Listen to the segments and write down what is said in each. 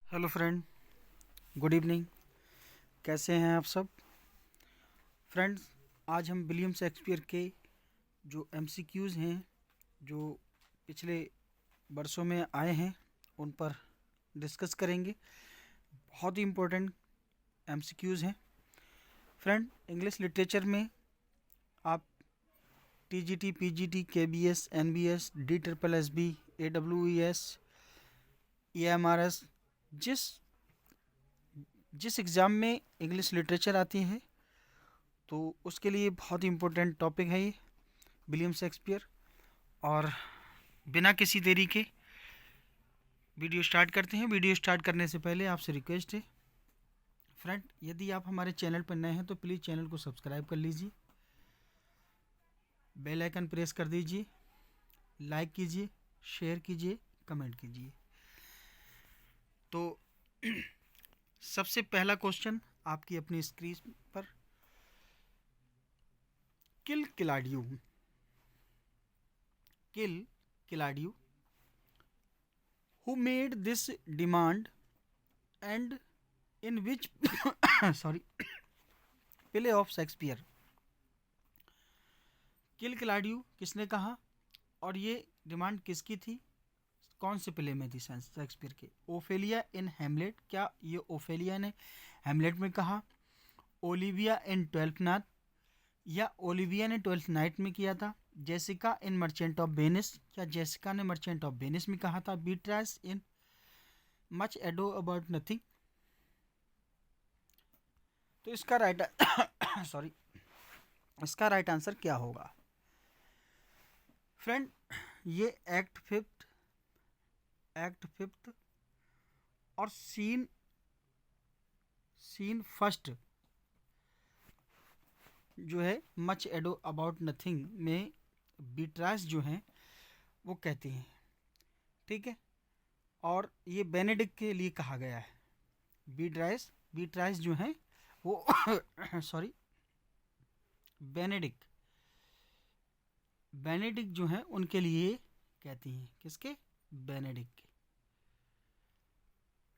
Hello friend, good evening. कैसे हैं आप सब फ्रेंड्स? आज हम विलियम शेक्सपियर के जो एमसीक्यूज़ हैं, जो पिछले वर्षों में आए हैं, उन पर डिस्कस करेंगे। बहुत ही इम्पोर्टेंट एमसीक्यूज़ हैं फ्रेंड। इंग्लिश लिटरेचर में आप TGT, PGT, KVS, NVS, D triple SB, AWES, EMRS, जिस जिस एग्ज़ाम में इंग्लिश लिटरेचर आती है तो उसके लिए बहुत ही इम्पोर्टेंट टॉपिक है ये विलियम शेक्सपियर। और बिना किसी देरी के वीडियो स्टार्ट करते हैं। वीडियो स्टार्ट करने से पहले आपसे रिक्वेस्ट है फ्रेंड, यदि आप हमारे चैनल पर नए हैं तो प्लीज़ चैनल को सब्सक्राइब कर लीजिए, बेल आइकन प्रेस कर दीजिए, लाइक कीजिए, शेयर कीजिए, कमेंट कीजिए। तो सबसे पहला क्वेश्चन आपकी अपनी स्क्रीन पर, kill Claudio, kill Claudio who made this demand and in which sorry play of Shakespeare. Kill Claudio किसने कहा और ये डिमांड किसकी थी? कौन से प्ले में थी शेक्सपियर के? ओफेलिया इन हेमलेट, क्या ये ओफेलिया ने हेमलेट में कहा? ओलिविया इन ट्वेल्थ नाइट, या ओलिविया ने ट्वेल्थ नाइट में किया था? Jessica in Merchant of Venice, क्या जेसिका ने मर्चेंट ऑफ वेनिस में कहा था? Beatrice in Much Ado About Nothing. तो इसका राइट सॉरी इसका राइट आंसर क्या होगा फ्रेंड? ये एक्ट फिफ्थ और सीन सीन फर्स्ट जो है मच एडो अबाउट नथिंग में बीट्रास जो हैं वो कहती हैं, ठीक है। और ये बेनेडिक्ट के लिए कहा गया है। बीट्रास जो हैं वो सॉरी बेनेडिक्ट बेनेडिक्ट जो हैं उनके लिए कहती हैं। किसके? बेनेडिक्ट के,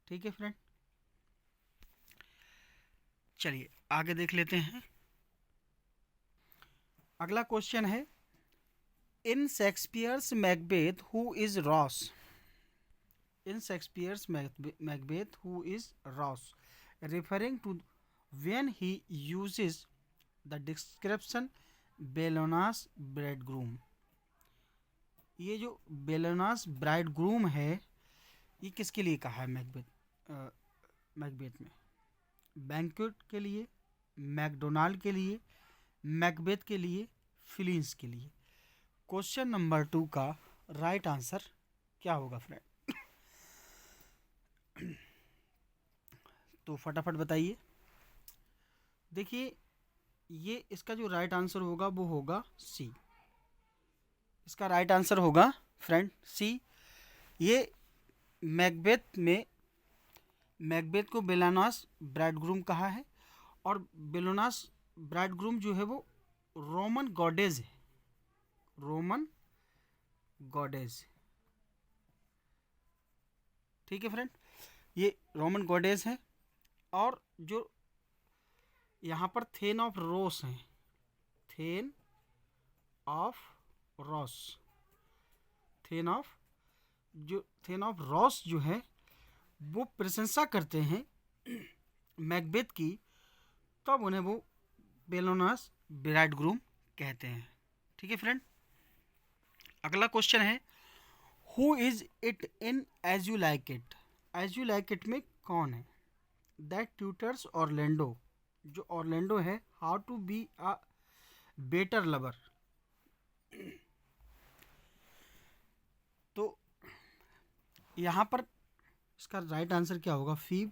ठीक है फ्रेंड। चलिए आगे देख लेते हैं। अगला क्वेश्चन है, in Shakespeare's Macbeth who is Ross, in Shakespeare's Macbeth who is Ross, referring to when he uses the description Bellona's bridegroom. ये जो बेलोनास ब्राइडग्रूम है ये किसके लिए कहा है मैकबेथ में? बैंक्वेट के लिए, मैकडोनाल्ड के लिए, मैकबेथ के लिए, फिलिंस के लिए। क्वेश्चन नंबर 2 का राइट आंसर क्या होगा फ्रेंड? तो फटाफट बताइए। देखिए, ये इसका जो राइट आंसर होगा वो होगा सी। इसका राइट आंसर होगा फ्रेंड सी। ये मैकबेथ को बेलोनास ब्राइडग्रूम कहा है, और बेलोनास ब्राइडग्रूम जो है वो रोमन गॉडेज है, रोमन गॉडेज, ठीक है फ्रेंड। ये रोमन गॉडेज है। और जो यहाँ पर थेन ऑफ रोस हैं, thane of Ross, thane of Ross जो है वो प्रशंसा करते हैं मैकबेथ की, तब उन्हें वो बेलोनास ब्राइडग्रूम कहते हैं, ठीक है फ्रेंड। अगला क्वेश्चन है, who is it in as you like it. As you like it में कौन है? दैट ट्यूटर्स ऑरलैंडो, जो ऑरलैंडो है, how to be a better lover. तो यहाँ पर इसका राइट आंसर क्या होगा? Phoebe,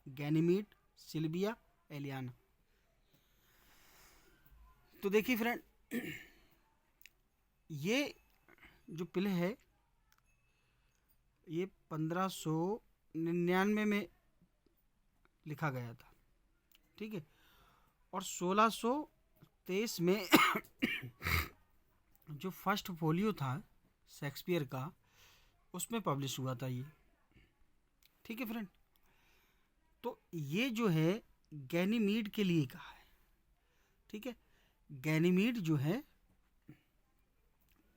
Ganymede, Sylvia, Aliena. तो देखिए फ्रेंड, ये जो प्ले है ये 1599 में लिखा गया था, ठीक है। और 1623 में जो फर्स्ट फोलियो था शेक्सपियर का उसमें पब्लिश हुआ था ये, ठीक है फ्रेंड। तो ये जो है गैनीमीड के लिए कहा है, ठीक है। गैनीमीड जो है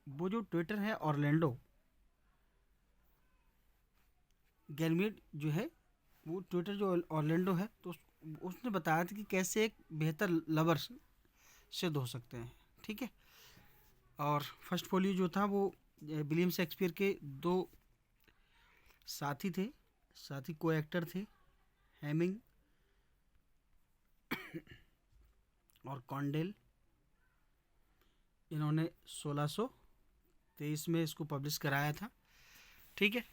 वो जो ट्विटर है ऑरलैंडो, गैनीमीड जो है वो ट्विटर जो ऑरलैंडो है, तो उसने बताया था कि कैसे एक बेहतर लवर सिद्ध हो सकते हैं, ठीक है। और फर्स्ट फोलियो जो था वो विलियम शेक्सपियर के दो साथी थे, साथी को एक्टर थे, हेमिंग और कॉन्डेल। इन्होंने 1623 में इसको पब्लिश कराया था, ठीक है।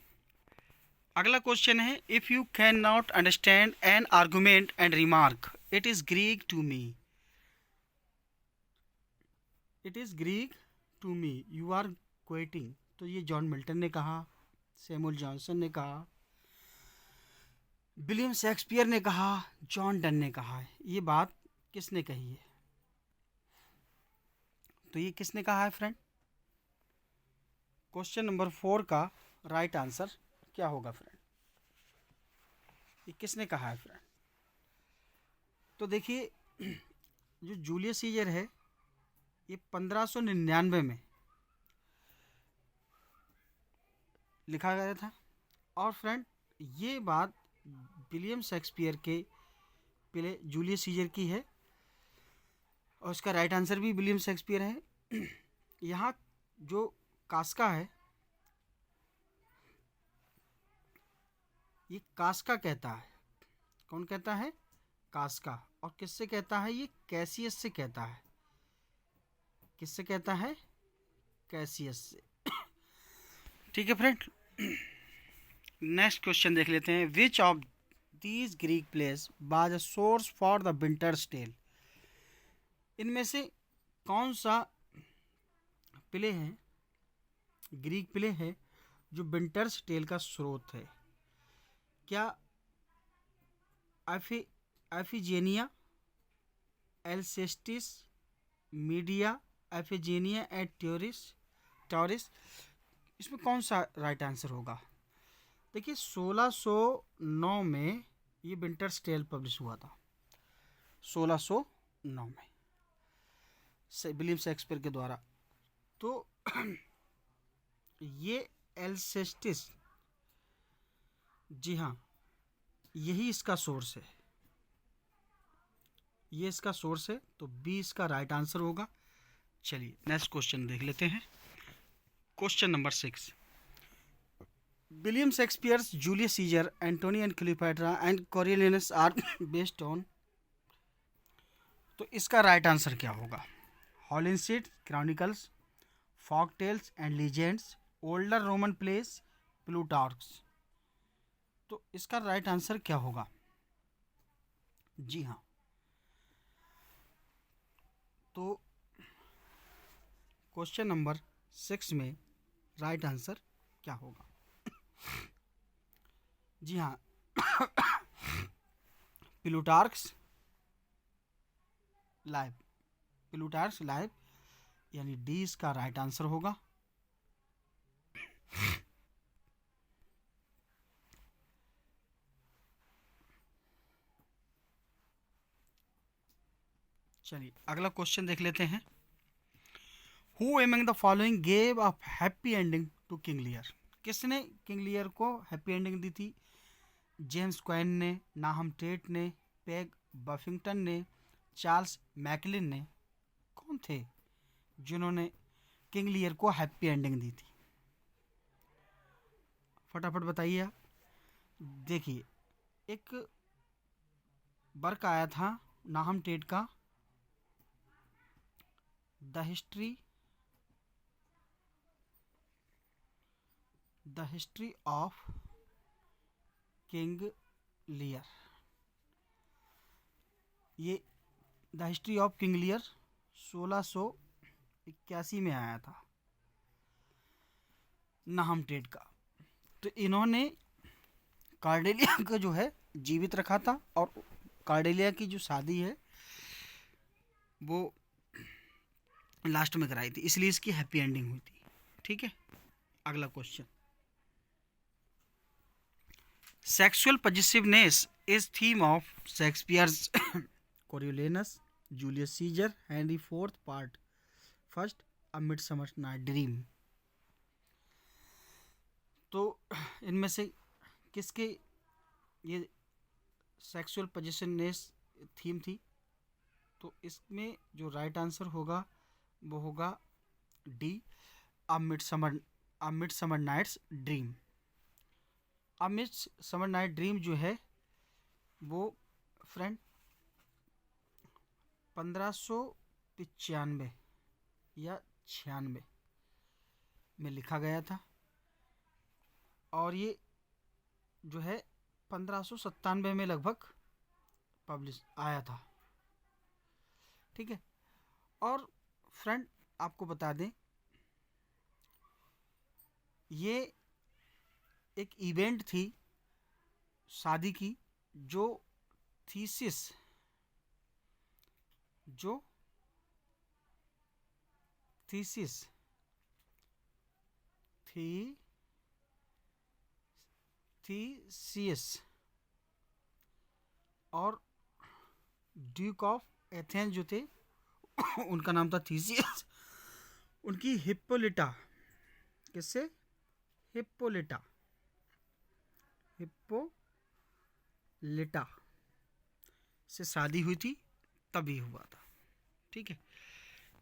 अगला क्वेश्चन है, if you can not understand an argument and remark it is Greek to me, it is Greek to me you are quoting. तो ये जॉन मिल्टन ने कहा, सैमुअल जॉनसन ने कहा, विलियम शेक्सपियर ने कहा, जॉन डन ने कहा है। ये बात किसने कही है? तो ये किसने कहा है फ्रेंड? क्वेश्चन नंबर 4 का राइट आंसर क्या होगा फ्रेंड? ये किसने कहा है फ्रेंड? तो देखिए, जो जूलियस सीजर है ये 1599 में लिखा गया था। और फ्रेंड ये बात विलियम शेक्सपियर के पहले जूलियस सीजर की है, और उसका राइट आंसर भी विलियम शेक्सपियर है। यहाँ जो कास्का है, ये कास्का कहता है। कौन कहता है? कास्का। और किससे कहता है? ये कैसियस से कहता है। किससे कहता है? कैसियस से, ठीक है फ्रेंड। नेक्स्ट क्वेश्चन देख लेते हैं, which of these Greek place was a source for the Winter's Tale. इनमें से कौन सा प्ले है, ग्रीक प्ले है, जो विंटर्स टेल का स्रोत है? क्या एफिजेनिया, एल्सेस्टिस, मीडिया, एफिजेनिया एट टॉरिस? इसमें कौन सा राइट आंसर होगा? देखिए 1609 में ये विंटर्स टेल पब्लिश हुआ था, 1609 में विलियम शेक्सपियर के द्वारा। तो ये एल्सेस्टिस, जी हाँ, यही इसका सोर्स है, ये इसका सोर्स है। तो बी इसका राइट आंसर होगा। चलिए नेक्स्ट क्वेश्चन देख लेते हैं। Question number 6, William Shakespeare's Julius Caesar, Antony and Cleopatra and Coriolanus are based on. तो इसका राइट आंसर क्या होगा? Holinshed Chronicles, folk tales and legends, older Roman plays, Plutarch's. तो इसका राइट आंसर क्या होगा? जी हाँ, तो क्वेश्चन नंबर 6 में राइट आंसर क्या होगा? जी हाँ, प्लूटार्क्स लाइव, प्लूटार्क्स लाइव, यानी डी इसका राइट आंसर होगा। चलिए अगला क्वेश्चन देख लेते हैं। Who among the following gave a happy ending to King Lear. किसने किंग लियर को हैप्पी एंडिंग दी थी? जेम्स क्वेन ने, नाहम टेट ने, पेग बफिंगटन ने, चार्ल्स मैकलिन ने। कौन थे जिन्होंने किंग लियर को हैप्पी एंडिंग दी थी? फटाफट बताइए आप। देखिए, एक वर्क आया था नाहम टेट का, the history of King Lear. ये the history of King Lear 1681 में आया था नाहम टेट का। तो इन्होंने कार्डेलिया को जो है जीवित रखा था, और कार्डेलिया की जो शादी है वो लास्ट में कराई थी, इसलिए इसकी हैप्पी एंडिंग हुई थी, ठीक है। अगला question sexual positiveness is theme of Shakespeare's Coriolanus, Julius Caesar, Henry fourth part first, a midsummer night dream. तो इनमें से किसके ये सेक्सुअल पॉजिटिवनेस थीम थी? तो इसमें जो राइट आंसर होगा वो होगा डी, अ मिडसमर नाइट्स ड्रीम। अ मिडसमर नाइट ड्रीम जो है वो फ्रेंड 1595 या 96 में लिखा गया था और ये जो है 1597 में लगभग पब्लिश आया था। ठीक है। और फ्रेंड आपको बता दें, ये एक इवेंट थी शादी की जो थीसिस थीसियस और ड्यूक ऑफ एथेंस जो थे उनका नाम था थीसियस, उनकी हिप्पोलिटा, किससे? हिप्पोलिटा से शादी हुई थी, तभी हुआ था। ठीक है।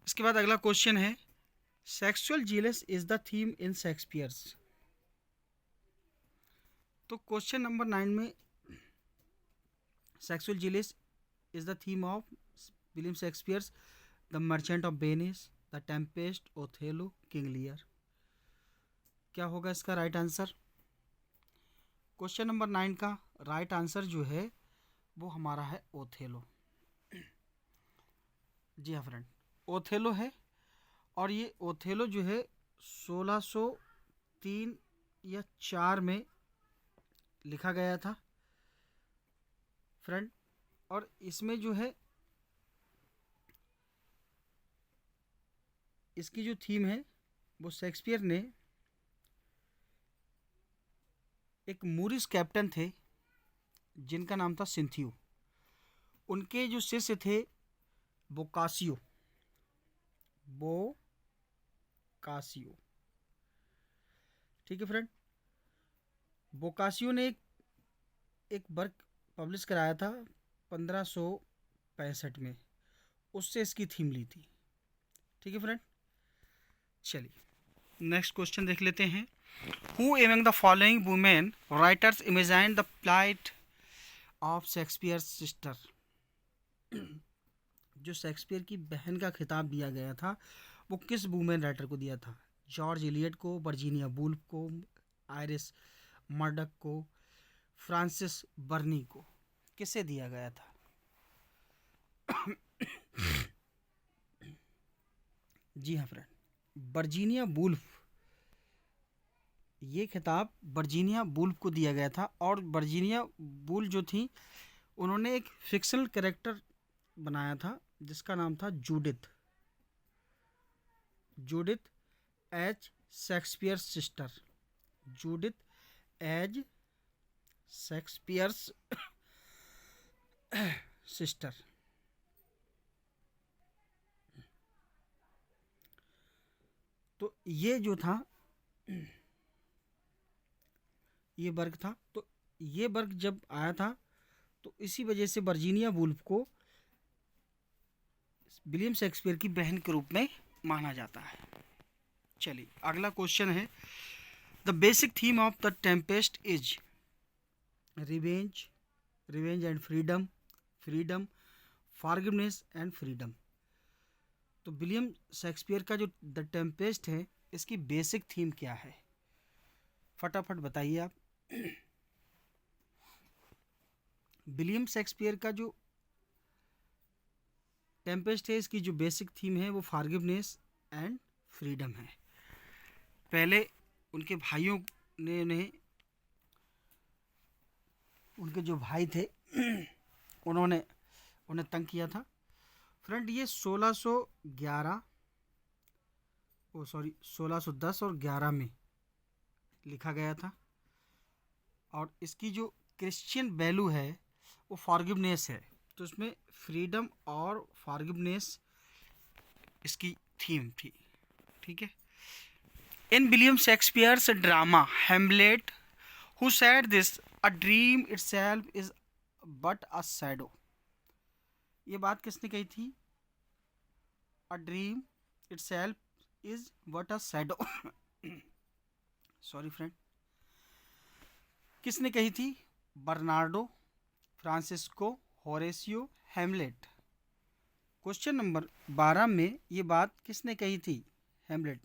इसके बाद अगला क्वेश्चन है, sexual jealous is the theme in Shakespeare's. तो क्वेश्चन नंबर 9 में sexual jealous is the theme of William Shakespeare's the merchant of Venice, the Tempest, Othello, King Lear. क्या होगा इसका राइट आंसर? क्वेश्चन नंबर 9 का right answer जो है वो हमारा है ओथेलो। जी हाँ फ्रेंड, ओथेलो है। और ये ओथेलो जो है 1603 या 4 में लिखा गया था फ्रेंड। और इसमें जो है इसकी जो थीम है वो शेक्सपियर ने एक मूरिश कैप्टन थे जिनका नाम था सिंथियो, उनके जो शिष्य थे बोकासियो, ठीक है फ्रेंड। बोकासियो ने एक वर्क पब्लिश कराया था 1565 में, उससे इसकी थीम ली थी। ठीक है फ्रेंड। चलिए नेक्स्ट क्वेश्चन देख लेते हैं। Who among the following women writers imagined the plight of Shakespeare's sister? जो शेक्सपियर की बहन का खिताब दिया गया था वो किस वुमेन राइटर को दिया था? जॉर्ज इलियट को, वर्जीनिया वुल्फ को, आयरिस मर्डक को, फ्रांसिस बर्नी को? किसे दिया गया था? जी हाँ फ्रेंड, वर्जीनिया वुल्फ, ये खिताब वर्जीनिया वुल्फ को दिया गया था। और वर्जीनिया वुल्फ जो थी उन्होंने एक फिक्शनल कैरेक्टर बनाया था जिसका नाम था Judith as Shakespeare sister, Judith as Shakespeare's sister. तो ये जो था ये वर्क था। तो ये वर्क जब आया था तो इसी वजह से वर्जीनिया वुल्फ को विलियम शेक्सपियर की बहन के रूप में माना जाता है। चलिए अगला क्वेश्चन है, the basic theme of the Tempest is revenge and freedom, forgiveness and freedom. तो विलियम शेक्सपियर का जो द टेम्पेस्ट है इसकी बेसिक थीम क्या है? फटाफट बताइए आप। विलियम शेक्सपियर का जो टेम्पेस्ट है इसकी जो बेसिक थीम है वो फॉरगिवनेस एंड फ्रीडम है। पहले उनके भाइयों ने उनके जो भाई थे उन्होंने उन्हें तंग किया था फ्रेंड। ये 1610 और 11 में लिखा गया था। और इसकी जो क्रिश्चियन वैल्यू है वो फॉरगिवनेस है। तो इसमें फ्रीडम और फॉरगिवनेस इसकी थीम थी। ठीक है। In William Shakespeare's drama Hamlet who said this a dream itself is but a shadow, ये बात किसने कही थी? A dream itself is but a shadow sorry friend, किसने कही थी? Bernardo, Francisco, Horatio, Hamlet. Question number 12 में ये बात किसने कही थी? हेमलेट।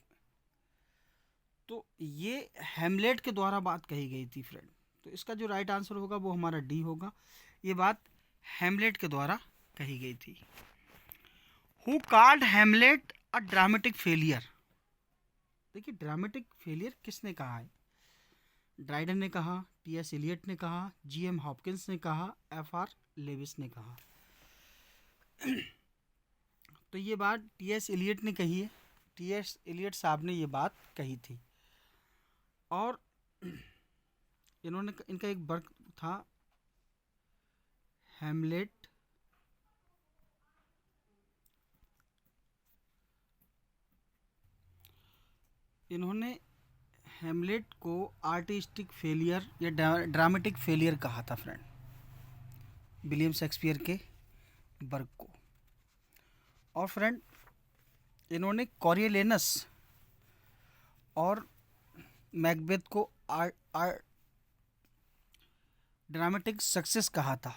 तो ये हेमलेट के द्वारा बात कही गई थी फ्रेंड। तो इसका जो राइट आंसर होगा वो हमारा डी होगा। ये बात हेमलेट के द्वारा कही गई थी। Who called Hamlet a dramatic failure? देखिए ड्रामेटिक फेलियर किसने कहा है? ड्राइडन ने कहा, टी.एस. एलियट ने कहा, जी.एम. हॉपकिंस ने कहा, एफ.आर. लेविस ने कहा। तो ये बात टी.एस. एलियट ने कही है। टी.एस. एलियट साहब ने ये बात कही थी। और इनका एक वर्क था हेमलेट इन्होंने हेमलेट को आर्टिस्टिक फेलियर या ड्रामेटिक फेलियर कहा था फ्रेंड, विलियम शेक्सपियर के वर्क को। और फ्रेंड इन्होंने कोरियोलेनस और मैकबेथ को ड्रामेटिक सक्सेस कहा था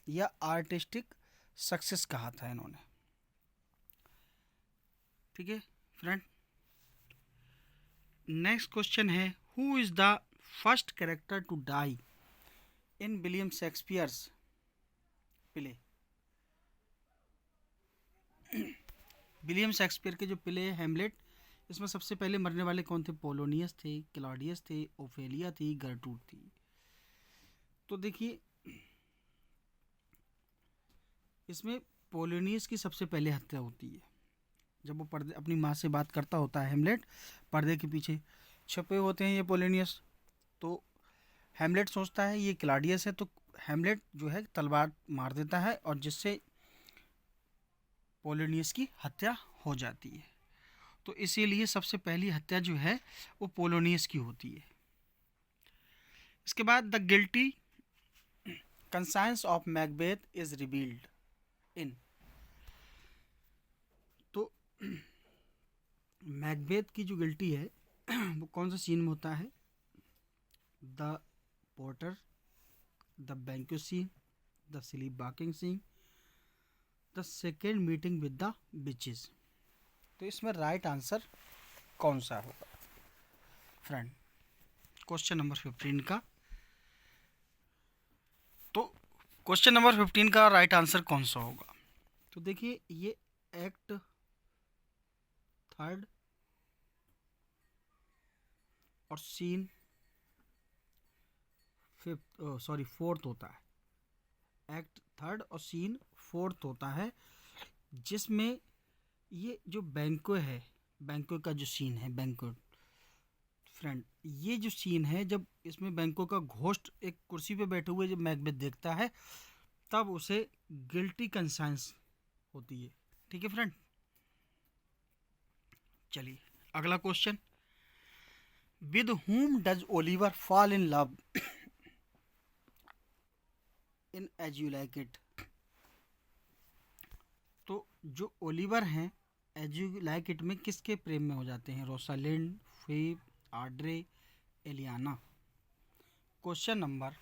या आर्टिस्टिक सक्सेस कहा था इन्होंने। ठीक है फ्रेंड। नेक्स्ट क्वेश्चन है, who is the first character to die in William Shakespeare's play? William Shakespeare के जो प्ले है हेमलेट, इसमें सबसे पहले मरने वाले कौन थे? पोलोनियस थे, क्लॉडियस थे, ओफेलिया थी, गर्टूड थी। तो देखिए इसमें पोलोनियस की सबसे पहले हत्या होती है। जब वो पर्दे अपनी माँ से बात करता होता है हेमलेट, पर्दे के पीछे छुपे होते हैं ये पोलोनियस। तो हेमलेट सोचता है ये क्लॉडियस है, तो हेमलेट जो है तलवार मार देता है और जिससे पोलोनियस की हत्या हो जाती है। तो इसीलिए सबसे पहली हत्या जो है वो पोलोनियस की होती है। इसके बाद the guilty conscience of Macbeth is revealed in. तो मैकबेथ की जो गिल्टी है वो कौन सा सीन में होता है? The porter, the banquet scene, the sleep walking scene, the second meeting with the witches. तो इसमें राइट आंसर कौन सा होगा फ्रेंड? क्वेश्चन नंबर 15 का। तो क्वेश्चन नंबर 15 का राइट आंसर कौन सा होगा? तो देखिए ये एक्ट थर्ड और सीन फोर्थ होता है। एक्ट थर्ड और सीन फोर्थ होता है, जिसमें ये जो बैंक्वेट है, बैंक्वेट का जो सीन है, बैंक्वेट फ्रेंड, ये जो सीन है जब इसमें बैंक्वेट का घोस्ट एक कुर्सी पे बैठे हुए जब मैकबेथ देखता है तब उसे गिल्टी कंसाइंस होती है। ठीक है फ्रेंड। चलिए अगला question, with whom does Oliver fall in love in as you like it? तो जो ओलिवर हैं एज यू लाइक इट में किसके प्रेम में हो जाते हैं? रोसालिंड, फेब, आड्रे, एलियाना। क्वेश्चन नंबर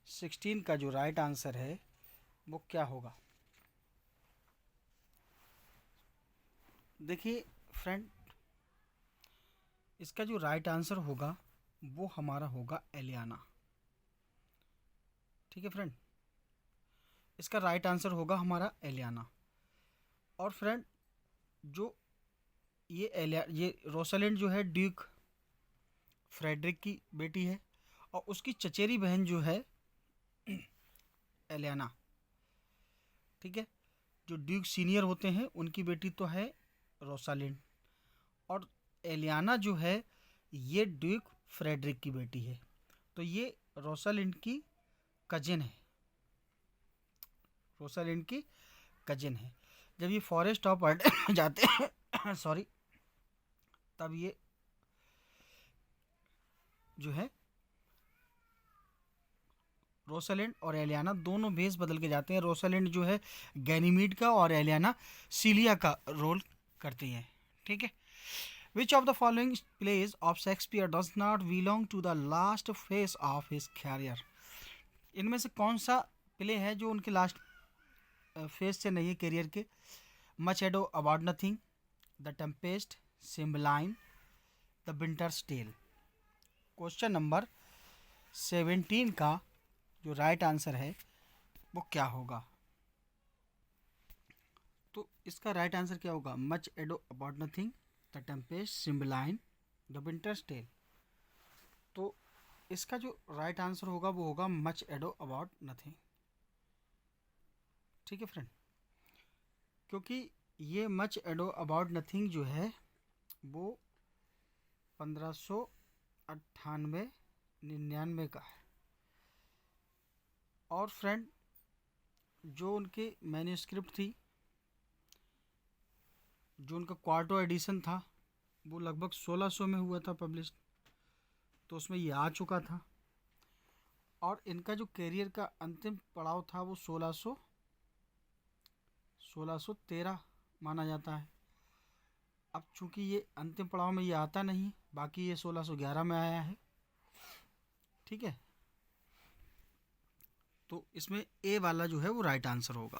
16 का जो राइट आंसर है वो क्या होगा? देखिए फ्रेंड इसका जो राइट आंसर होगा वो हमारा होगा एलियाना। ठीक है फ्रेंड, इसका राइट आंसर होगा हमारा एलियाना। और फ्रेंड जो ये रोसालिंड जो है ड्यूक फ्रेडरिक की बेटी है और उसकी चचेरी बहन जो है एलियाना। ठीक है, जो ड्यूक सीनियर होते हैं उनकी बेटी तो है रोसालिंड, और एलियाना जो है ये ड्यूक फ्रेडरिक की बेटी है। तो ये रोसालिंड की कजिन है, रोसालिंड की कजिन है। जब ये फॉरेस्ट ऑफ अर्डेन जाते हैं सॉरी, तब ये जो है रोसालिंड और एलियाना दोनों भेस बदल के जाते हैं। रोसालिंड जो है गैनीमीड का और एलियाना सीलिया का रोल करती हैं। ठीक है। Which of the following plays of Shakespeare does not belong to the last phase of his career. इनमें से कौन सा प्ले है जो उनके लास्ट फेज से नहीं है कैरियर के? Much Ado About Nothing, the Tempest, Cymbeline, the Winter's Tale. Question number 17 का जो राइट आंसर है वो क्या होगा? तो इसका राइट आंसर क्या होगा? Much Ado About Nothing, the Tempest, Cymbeline, the Winter's Tale. तो इसका जो राइट आंसर होगा वो होगा मच एडो अबाउट नथिंग। ठीक है फ्रेंड, क्योंकि ये मच एडो अबाउट नथिंग जो है वो 1598-99 का है। और फ्रेंड जो उनकी मैन्यूस्क्रिप्ट थी, जो उनका क्वार्टो एडिशन था, वो लगभग 1600 में हुआ था पब्लिश, तो उसमें ये आ चुका था। और इनका जो कैरियर का अंतिम पड़ाव था वो 1613 माना जाता है। अब चूंकि ये अंतिम पड़ाव में ये आता नहीं, बाकी ये 1611 में आया है। ठीक है, तो इसमें ए वाला जो है वो राइट आंसर होगा।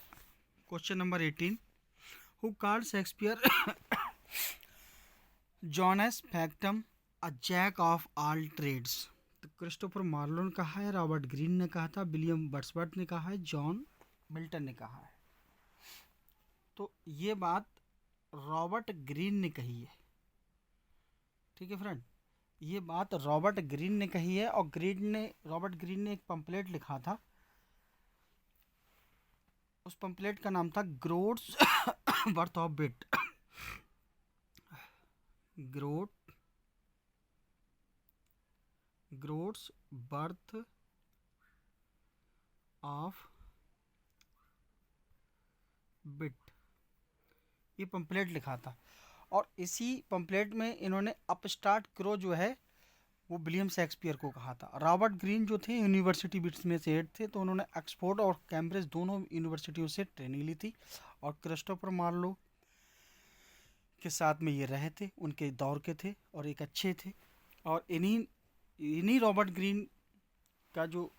Question number 18, who called Shakespeare Johannes factotum a jack of all trades? तो क्रिस्टोफर मार्लो ने कहा है, रॉबर्ट ग्रीन ने कहा था, विलियम वर्ड्सवर्थ ने कहा है, जॉन मिल्टन ने कहा है। तो ये बात रॉबर्ट ग्रीन ने कही है। ठीक है फ्रेंड, ये बात रॉबर्ट ग्रीन ने कही है। और रॉबर्ट ग्रीन ने एक पंपलेट लिखा था, उस पंपलेट का नाम था Groats worth of wit. Groats worth of wit, ये पंपलेट लिखा था। और इसी पंपलेट में इन्होंने अपस्टार्ट क्रो जो है वो विलियम शेक्सपियर को कहा था। रॉबर्ट ग्रीन जो थे यूनिवर्सिटी बिट्स में से हेड थे, तो उन्होंने ऑक्सफोर्ड और कैम्ब्रिज दोनों यूनिवर्सिटियों से ट्रेनिंग ली थी। और क्रिस्टोफर मार्लो के साथ में ये रहे थे, उनके दौर के थे और एक अच्छे थे। और इन्हीं रॉबर्ट ग्रीन का जो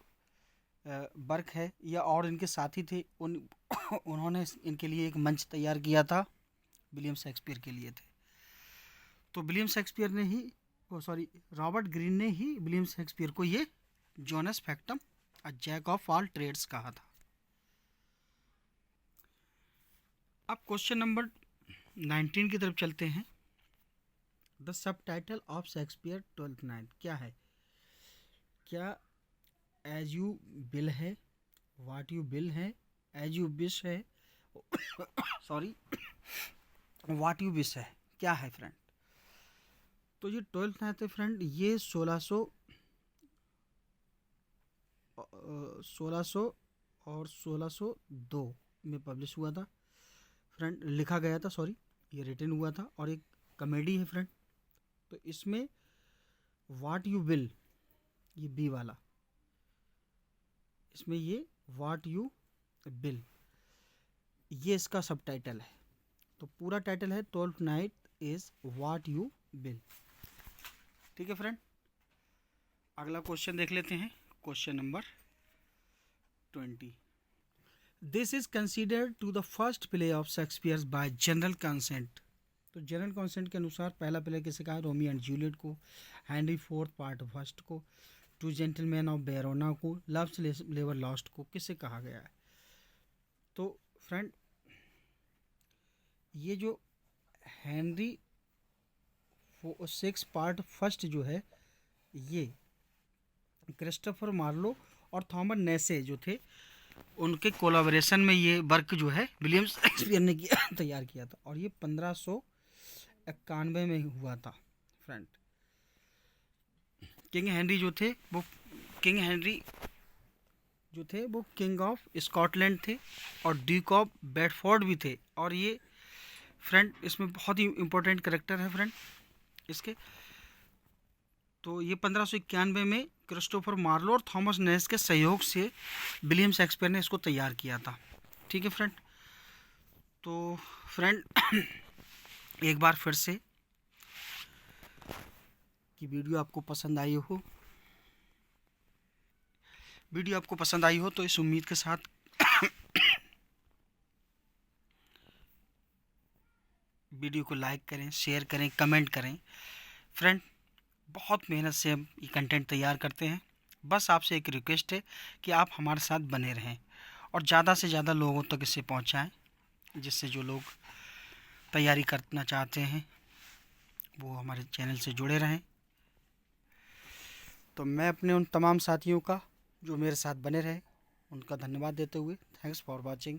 वर्क है या और इनके साथी थे उन्होंने इनके लिए एक मंच तैयार किया था, विलियम शेक्सपियर के लिए थे। तो विलियम शेक्सपियर ने ही रॉबर्ट ग्रीन ने ही विलियम शेक्सपियर को ये Johannes factotum a jack of all trades कहा था। अब क्वेश्चन नंबर 19 की तरफ चलते हैं। The sub title of Shakespeare twelfth night क्या है? क्या एज यू बिल है, वाट यू बिल है, एज यू विश है सॉरी वाट यू विश है, क्या है फ्रेंड? तो ये ट्वेल्थ नाइट है फ्रेंड, ये 1600 और 1602 में पब्लिश हुआ था फ्रेंड, लिखा गया था, सॉरी, ये रिटन हुआ था। और एक कॉमेडी है फ्रेंड। तो इसमें वाट यू विल, ये बी वाला, इसमें ये वाट यू बिल, ये इसका सब टाइटल है। तो पूरा टाइटल है Twelfth Night is what you will. ठीक है फ्रेंड, अगला क्वेश्चन देख लेते हैं। Question number 20, this is considered to the first play of Shakespeare by general consent. तो जनरल कंसेंट के अनुसार पहला प्ले किसे कहा है? रोमियो एंड जूलियट को, हेनरी फोर्थ पार्ट फर्स्ट को, टू जेंटलमैन ऑफ वेरोना को, लव्स लेवर लॉस्ट को किसे कहा गया है? तो फ्रेंड ये जो हेनरी 6 पार्ट फर्स्ट जो है, ये क्रिस्टोफर मार्लो और थॉमस नेसे जो थे उनके कोलैबोरेशन में ये वर्क जो है विलियम शेक्सपियर ने तैयार किया था। और ये 1591 में हुआ था फ्रेंड। किंग हेनरी जो थे वो किंग हेनरी जो थे वो किंग ऑफ स्कॉटलैंड थे और ड्यूक ऑफ बेडफोर्ड भी थे। और ये फ्रेंड इसमें बहुत ही इम्पोर्टेंट करेक्टर है फ्रेंड इसके। तो ये 1591 में क्रिस्टोफर मार्लो और थॉमस नेस के सहयोग से विलियम शेक्सपियर ने इसको तैयार किया था। ठीक है फ्रेंड। तो फ्रेंड एक बार फिर से कि वीडियो आपको पसंद आई हो तो इस उम्मीद के साथ वीडियो को लाइक करें, शेयर करें, कमेंट करें। फ्रेंड बहुत मेहनत से हम ये कंटेंट तैयार करते हैं। बस आपसे एक रिक्वेस्ट है कि आप हमारे साथ बने रहें और ज़्यादा से ज़्यादा लोगों तक इसे पहुंचाएं, जिससे जो लोग तैयारी करना चाहते हैं वो हमारे चैनल से जुड़े रहें। तो मैं अपने उन तमाम साथियों का जो मेरे साथ बने रहे उनका धन्यवाद देते हुए थैंक्स फॉर वॉचिंग।